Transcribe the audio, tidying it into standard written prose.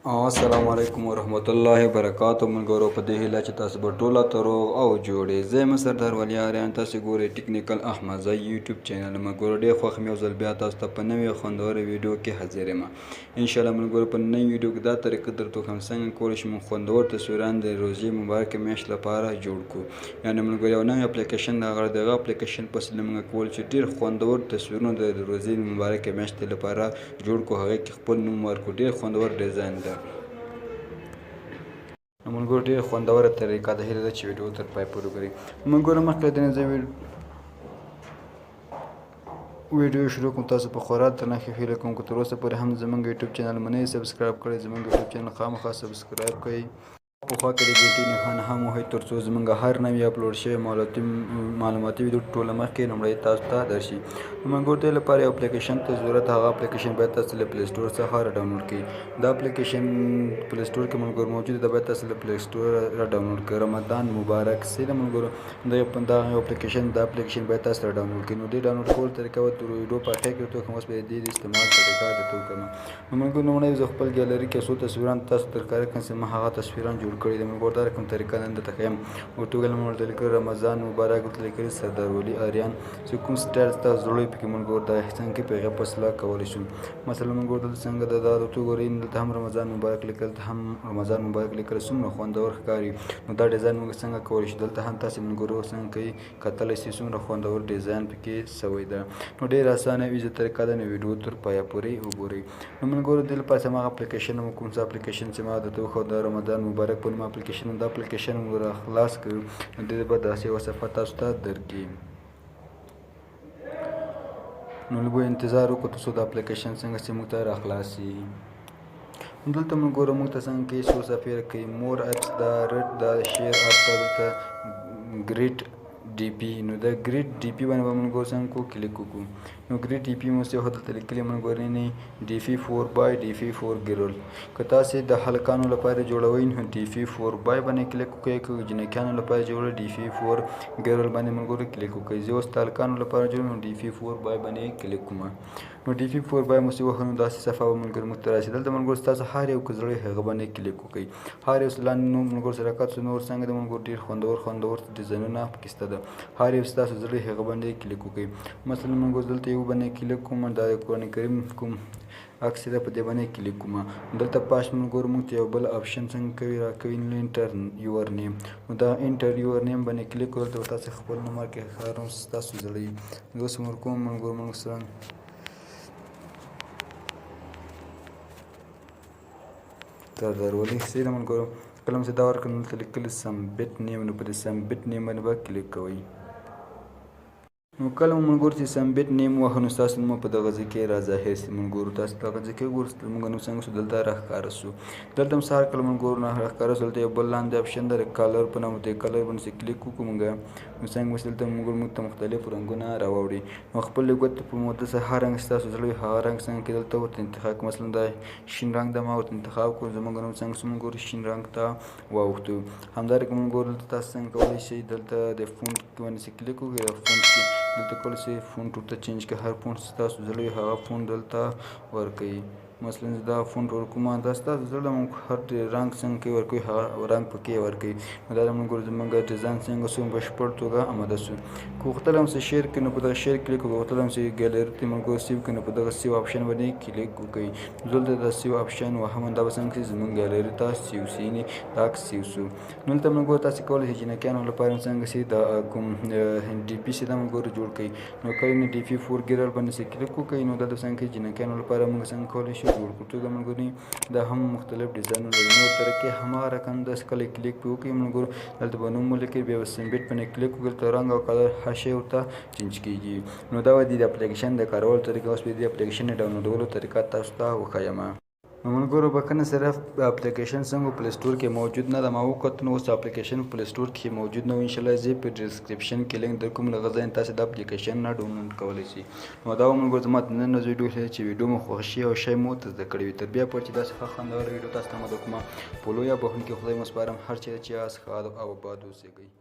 السلام علیکم ورحمت الله وبرکاتو. ملګرو په دې هیله چې تاسو به ټوله ته روغ او جوړې. زه یم سردار ولی آریان، تاسو ګورئ ټیکنیکل احمدزی یوټیوب چینل. ملګرو ډېر خوښ یم یو ځل بیا تاسو ته په نوې خوندوره ویډیو کې حاضر یم. انشاءالله ملګرو په نوې ویډیو کې دا طریقه درته وښیم څنګه کولی شو موږ خوندور تصویران د روژې مبارکې میاشت لپاره جوړ کړو. یعنې ملګرو یو نوی اپلیکیشن د دغه اپلیکیشن په وسیله موږ کولی چې ډېر خوندور تصویرونه د روژې مبارکې میاشتې لپاره جوړ کړو. هغې کې خپل نوم ورکړو. ډېر خوندور ډیزاین ده. ملګرو ډېر خوندوره طریقه ده. هیله ده چې ویډیو تر پای پورې وګورئ. ملګرو مخکې له دې نه زه ویډیو شروع کوم، تاسو په خورا درنه هیله کوم که تر اوسه پورې هم زموږ یوټیوب چینل مو نه سبسکرایب کړی، زموږ یوټیوب چینل خامخا سبسکرایب کړئ. په خوا کې د ګنټې نښانه هم وهئ تر څو زموږ هر نوی اپلوډ شوی معلوماتي ویډیو ټوله مخکې لومړی تاسو ته درشي. ملګرو دې لپاره یو اپلیکیشن ته ضرورت، هغه اپلیکیشن باید تاسو له پلی سټور څخه را ډاونلوډ کړئ. دا اپلیکیشن پلی سټور کې ملګرو موجود ده، باید تاسو له پلی سټور را ډاونلوډ کړئ. رمضان مبارک سي ده ملګرو. دا اپلیکیشن باید تاسو را ډاونلوډ کړئ. نو دې ډاونلوډ کول طریقه به د ویډیو په اخر کې ورته وښیم. اوس به د دې د استعمال طریقه درته وښیم. نو ملګرو لومړی زه خپل ګیلري کې څو تصویران تاسو ته ښکاره کړم چې ما هغه تصویران جوړ کړي دي. ملګرو دا کوم طریقه نن درته ښیم. ورته وګورئ مو ورته لیکلي رمضان مبارک، ورته لیکلي سردار ولی آریان. چې کوم سټایل تاسو زړه پکې ملګرو دا څنګه په هغه په وسیله کولی شو. مثلا ملګرو دلته څنګه ده دا ورته وګورئ. دلته هم رمضان مبارک لیکل، دلته هم رمضان مبارک لیکل، څومره خوندور ښکاري. نو دا ډیزاین موږ څنګه کولی شو. دلته هم تاسې ملګرو څنګه کوي کتلی شئ څومره خوندور ډیزاین پکې سوی ده. نو ډېر اسانه او ایزي طریقه ده. نو ویډیو تر پایه پورې وګورئ. نو ملګرو دې لپاره هماغه اپلیکیشن مو کوم څه اپلیکیشن چې ما درته وښود د رمضان مبارک په نوم اپلیکیشن، دا اپلیکیشن مو را خلاص کړو. دې به داسې یوه صفحه تاسو ته درکړي. نو لږ انتظار وکړو تر څو د اپلیکیشن څنګه چې موږ ته را خلاص شي. دلته ملګرو موږ ته څنګه کوي څو صفحې کوي. مور اپس دا ریډ دا شیر اپ دا دلته ګریټ ډي پي. نو دا ګریټ ډي پي باندې به ملګرو څنګه کو کلیک وکړو. نو ګریټ ډي پي مو څه دلته لیکلي ملګرو نه ډي پي 4 بای ډي پي 4 ګرل. که تاسې د هلکانو لپاره جوړوئ نو ډي پي 4 بای باندې کلیک وکړئ. که جنکیانو لپاره جوړوئ ډي پي 4 ګرل باندې ملګرو کلیک وکړئ. زه اوس د هلکانو لپاره جوړوم نو ډي پي 4 بای باندې کلیک کوم. نو ډي پي 4 بای مو چې وښه نو داسې صفحه به ملګرو موږ ته راشي. دلته ملګرو ستاسو هر یو که زړه هغه باندې کلیک وکړئ. هر یو لاندې نو ملګرو سره کات نور څنګه د ملګرو ډېر خوندور ډیزاینونه پکې شته ده. هر یو ستاسو زړه هغه باندې کلیک وکړئ. مثلا ملګرو دلته یو باندې کلیک کوم، دا د قرآن کریم کوم عکس ده په دې باندې کلیک کوم. دلته پاس ملګرو موږ ته یو بل آپشن څنګه کوي راکوي انټر یور نیم. نو دا انټر یور نیم باندې کلیک کول ته تاسو خپل نمبر کې ښکارم ستاسو زړه یي. اوس کوم ملګرو موږ سره سردار ولی سي ده ملګرو. کله چې دا ورکړم دلته لیکلي سبمیټ نیم، نو په دې سبمیټ نیم باندې به کلیک کوئ. نو کله مو ملګرو چې سبمیټ نیم ووهه نو ستاسو نوم په دغه ځای کې را ظاهر شي. ملګرو تاسو دغه ځای کې وګورئ زموږ نوم څنګه شو دلته راښکاره شو. دلته هم سهار کله ملګرو نه راښکاره شو. دلته یو بل لاندې آپشن ده کلر په نامه، دې کلر باندې چې کلیک وکړو موږ نو څنګه به دلته ملګرو موږ ته مختلف رنګونه راوړي. نو خپل ګوت په موده سره هر رنګ ستاسو زړه وي هغه رنګ څنګه کې دلته ورته انتخاب کړو. مثلا دا شین رنګ ده ما ورته انتخاب کړو. زموږ نوم څنګه شو ملګرو شین رنګ ته واوښتو. همدارنګه ملګرو دلته تاسو څنګه کولی شئ دلته د فونټ باندې چې کلیک وکړئ. د فونټ کې دلته کولی شئ فونټ ورته چینج کړئ. هر فونټ چې تاسو زړه وي هغه فونټ دلته ورکوئ. مثلا دا فونټ ورکوم، دا ستاسو زړه هر رنګ څنګه کې ورکوئ هغه رنګ پکې ورکوئ. نو دا ملګرو زموږ ډیزاین څنګه شو بشپړ توګه آماده شو. که غوښتل هم څه شیر کړئ نو په دغه شیر کلیک وکړئ. غوښتل هم چې ګیلري ته ملګرو سیو کړئ نو په دغه سیو آپشن باندې کلیک وکړئ. دلته د سیو آپشن وهم دا به څنګه چې زموږ ګیلري ته سیو شي، دا عکس سیو شو. نو دلته ملګرو تاسې کولی شئ جنکیانو لپاره څنګه چې دا کوم ډي پي چې دا ملګرو جوړ کړئ. نو کله نه ډي پي 4 ګرل باندې چې کلیک وکړئ نو دا د څنګه جنکیانو لپاره موږ څنګه کولی شو جوړ کړو. ټول ملګرو دا هم مختلف ډیزاینونه لري. نور طریقې هماغه رقم داسې کله کلیک پې وکړئ ملګرو دلته به نوم ولیکئ، بیا به سبمیټ باندې کلیک وکړئ. دلته رنګ او کلر هر شی ورته چینج کېږي. نو دا به د اپلیکیشن د کارولو طریقه. اوس به د اپلیکیشن د ډاونلوډولو طریقه تاسو ته وښیم. نو ملګرو بکنه صرف اپلیکیشن څنګه پلی سټور کې موجود نه ده. ما وکتل نو اوس اپلیکیشن پلی سټور کې موجود نه و. انشاءالله زه په ډسکرپشن کې لینک درکوم، له هغه ځای نه تاسې دا اپلیکیشن نه ډاونلوډ کولی شئ. نو دا ملګرو زما د نن ورځې ویډیو چې ویډیو مو خوښ شي او شی مو زده کړی وي. تر بیا پورې چې داسې ښه خوندوره ویډیو تاسو ته مدد کومه په لویه بخښونکي خدای مو سپارم. هر چېرې چې یاست ښاد او آباد اوسئ.